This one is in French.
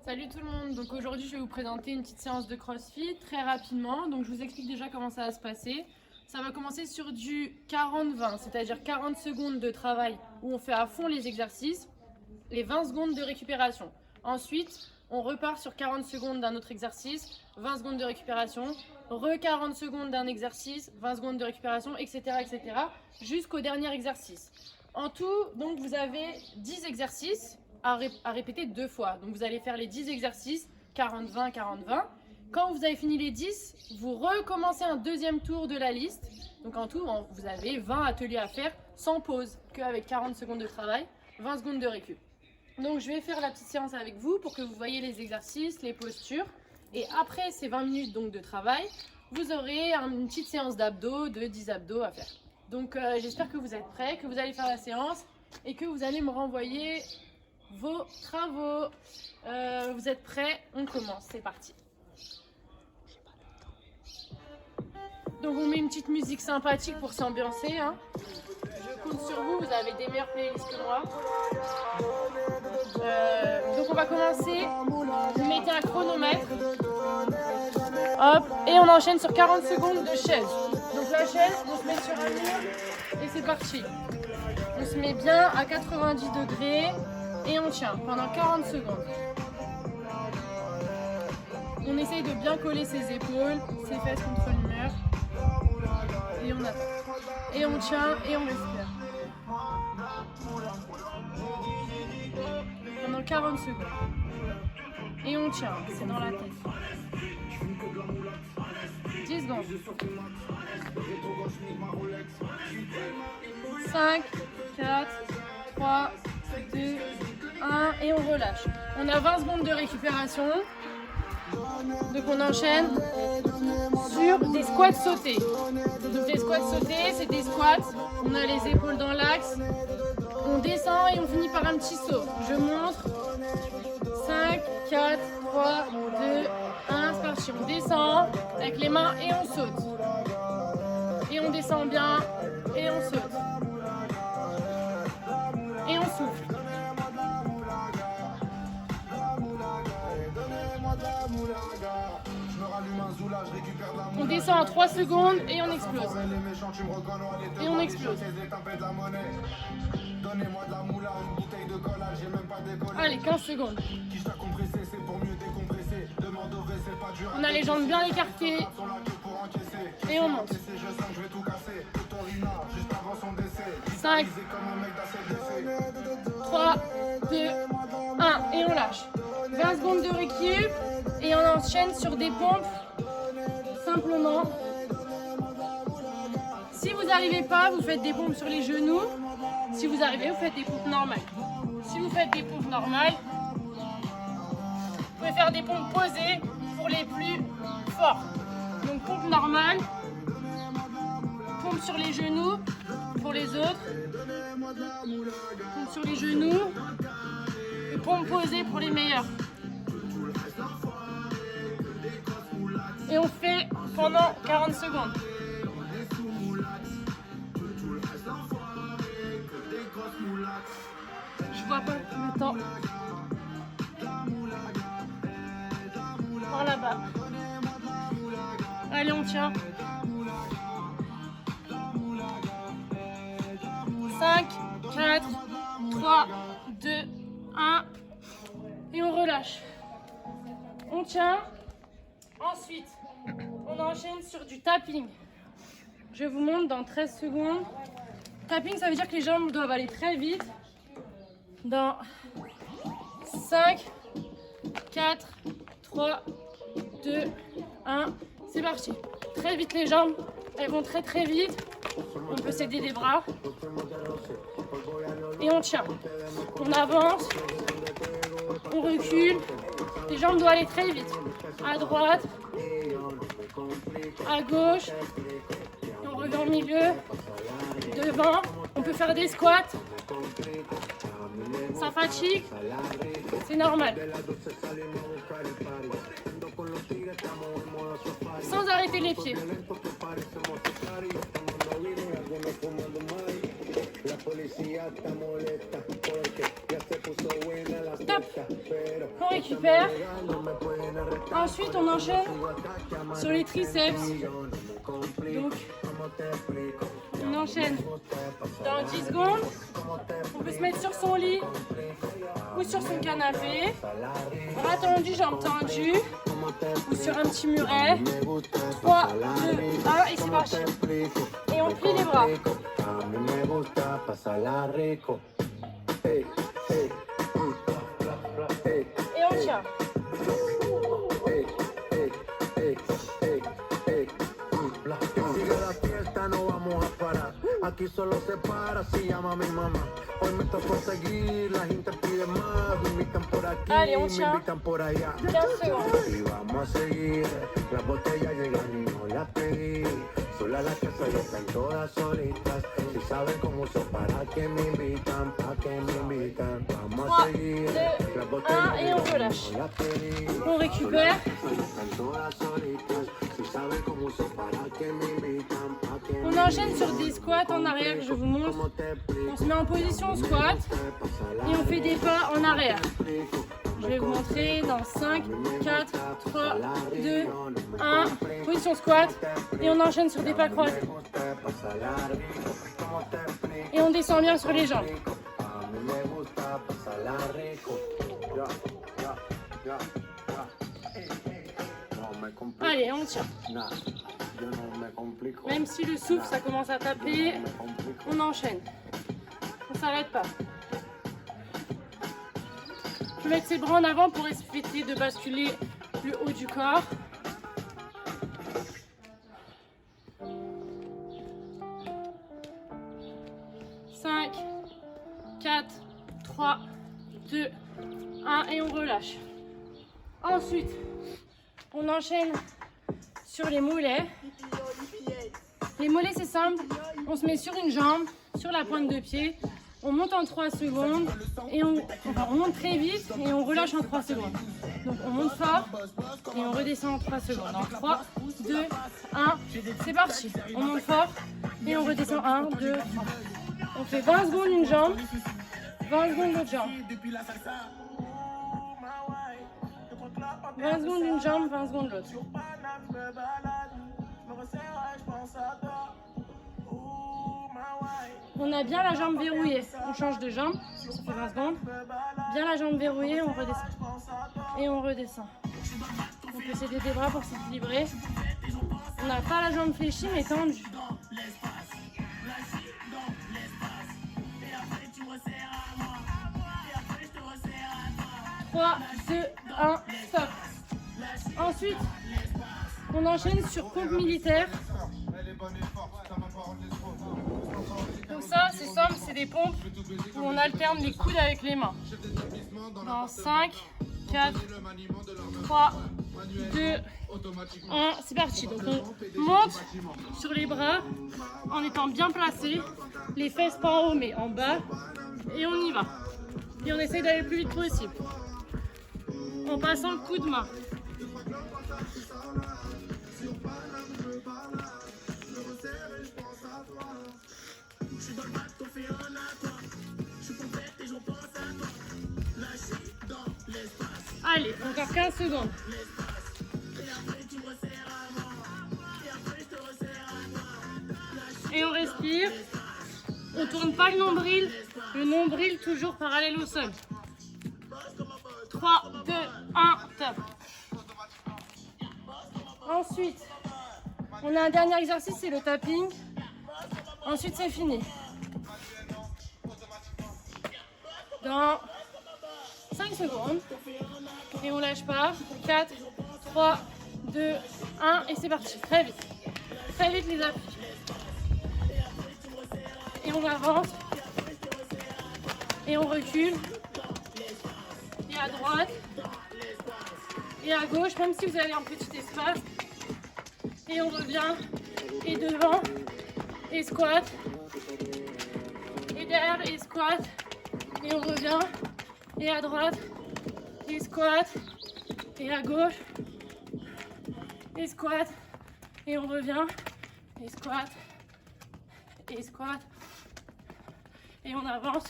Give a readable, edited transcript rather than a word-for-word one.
Salut tout le monde, donc aujourd'hui je vais vous présenter une petite séance de CrossFit très rapidement. Donc je vous explique déjà comment ça va se passer. Ça va commencer sur du 40-20, c'est-à-dire 40 secondes de travail où on fait à fond les exercices et 20 secondes de récupération. Ensuite, on repart sur 40 secondes d'un autre exercice, 20 secondes de récupération, re 40 secondes d'un exercice, 20 secondes de récupération, etc. jusqu'au dernier exercice. En tout, donc vous avez 10 exercices à répéter 2 fois. Donc vous allez faire les 10 exercices, 40-20, 40-20. Quand vous avez fini les 10, vous recommencez un deuxième tour de la liste. Donc en tout, vous avez 20 ateliers à faire sans pause, qu'avec 40 secondes de travail, 20 secondes de récup. Donc je vais faire la petite séance avec vous pour que vous voyez les exercices, les postures. Et après ces 20 minutes donc de travail, vous aurez une petite séance d'abdos, de 10 abdos à faire. Donc j'espère que vous êtes prêts, que vous allez faire la séance et que vous allez me renvoyer vos travaux. Vous êtes prêts? On commence, c'est parti. Donc on met une petite musique sympathique pour s'ambiancer. Je compte sur vous, vous avez des meilleures playlists que moi. Donc on va commencer. Vous mettez un chronomètre. Hop, et on enchaîne sur 40 secondes de chaise. Donc la chaise, on se met sur un mur et c'est parti. On se met bien à 90 degrés et on tient pendant 40 secondes. On essaye de bien coller ses épaules, ses fesses contre le mur. Et on attend. Et on tient et on respire. Pendant 40 secondes. Et on tient, c'est dans la tête. 10 secondes. 5, 4, 3, 2, 1 et on relâche. On a 20 secondes de récupération. Donc on enchaîne sur des squats sautés. Donc des squats sautés, c'est des squats. On a les épaules dans l'axe. On descend et on finit par un petit saut. Je montre. 5, 4, 3, 2, 1, c'est parti. On descend avec les mains et on saute. Et on descend bien et on saute. Et on souffle. On descend en 3 secondes et on explose. Et on explose. Allez, 15 secondes. On a les jambes bien écartées. Et on monte. 5, 3, 2, 1. Et on lâche. 20 secondes de récup. Et on enchaîne sur des pompes. Simplement. Si vous n'arrivez pas, vous faites des pompes sur les genoux. Si vous arrivez, vous faites des pompes normales. Si vous faites des pompes normales, vous pouvez faire des pompes posées pour les plus forts. Donc pompe normale, pompe sur les genoux pour les autres, pompe sur les genoux et pompe posée pour les meilleurs. Et on fait pendant 40 secondes. Je vois pas le temps. Par là-bas. Allez, on tient. 5, 4, 3, 2, 1. Et on relâche. On tient. Ensuite, on enchaîne sur du tapping. Je vous montre dans 13 secondes. Tapping, ça veut dire que les jambes doivent aller très vite. Dans 5, 4, 3, 2, 1. C'est parti. Très vite les jambes. Elles vont très très vite. On peut s'aider des bras. Et on tient. On avance. On recule. Les jambes doivent aller très vite. À droite. À gauche. Et on revient au milieu. Devant. On peut faire des squats. Ça fatigue. C'est normal. Sans arrêter les pieds. top. On récupère. Ensuite, on enchaîne sur les triceps. Donc, on enchaîne dans 10 secondes. On peut se mettre sur son lit ou sur son canapé. Bras tendus, jambes tendues. Ou sur un petit muret. 3, 2, 1 et c'est parti. Et on plie les bras. Et on tient. Aquí solo se para si llama mi mamá. Hoy me tocó seguir, la gente pide más. Me invitan por aquí, allez, on me tient. invitan por allá. 15 secondes. Y vamos a seguir, las botellas llegan y no las pedí. Sola la casa y están todas solitas. Si saben cómo uso, para que me invitan, para que me invitan. Vamos a 3, seguir, 2, las 1 botellas et on llegan relâche. y no las pedí. On récupère. Están todas solitas. Si saben cómo uso, para que me invitan, para que me On enchaîne sur des squats en arrière, je vous montre. On se met en position squat et on fait des pas en arrière. Je vais vous montrer dans 5, 4, 3, 2, 1. Position squat et on enchaîne sur des pas croisés. Et on descend bien sur les jambes. Allez, on tient. Même si le souffle, ça commence à taper, on enchaîne. On s'arrête pas. Je vais mettre ses bras en avant pour éviter de basculer le haut du corps. Cinq, 4, 3, 2, 1 et on relâche. Ensuite, on enchaîne sur les mollets. Les mollets, c'est simple. On se met sur une jambe, sur la pointe de pied. On monte en 3 secondes et on monte très vite et on relâche en 3 secondes. Donc on monte fort et on redescend en 3 secondes. En 3, 2, 1, c'est parti. On monte fort et on redescend 1, 2, 3. On fait 20 secondes une jambe, 20 secondes l'autre jambe. 20 secondes une jambe, 20 secondes l'autre. On a bien la jambe verrouillée, on change de jambe, ça fait 20 secondes. Bien la jambe verrouillée, on redescend. Et on redescend. On peut s'aider des bras pour s'équilibrer. On n'a pas la jambe fléchie mais tendue. Trois, 2, 1, stop. Ensuite, on enchaîne sur pompe militaire. Donc ça, c'est simple, c'est des pompes où on alterne les coudes avec les mains. Dans 5, 4, 3, 2, 1, c'est parti. Donc on monte sur les bras en étant bien placé, les fesses pas en haut mais en bas, et on y va. Et on essaie d'aller le plus vite possible, en passant le coup de main. Allez, encore 15 secondes. Et on respire. On tourne pas le nombril toujours parallèle au sol. 3, 2, 1, top. Ensuite, on a un dernier exercice, c'est le tapping. Ensuite, c'est fini. Dans 5 secondes. Et on lâche pas. 4, 3, 2, 1 et c'est parti. Très vite. Très vite les appuis. Et on avance. Et on recule. Et à droite. Et à gauche, même si vous avez un petit espace. Et on revient. Et devant. Et squat. Et derrière et squat. Et on revient. Et à droite. Et squat. Et à gauche. Et squat. Et on revient. Et squat. Et squat. Et on avance.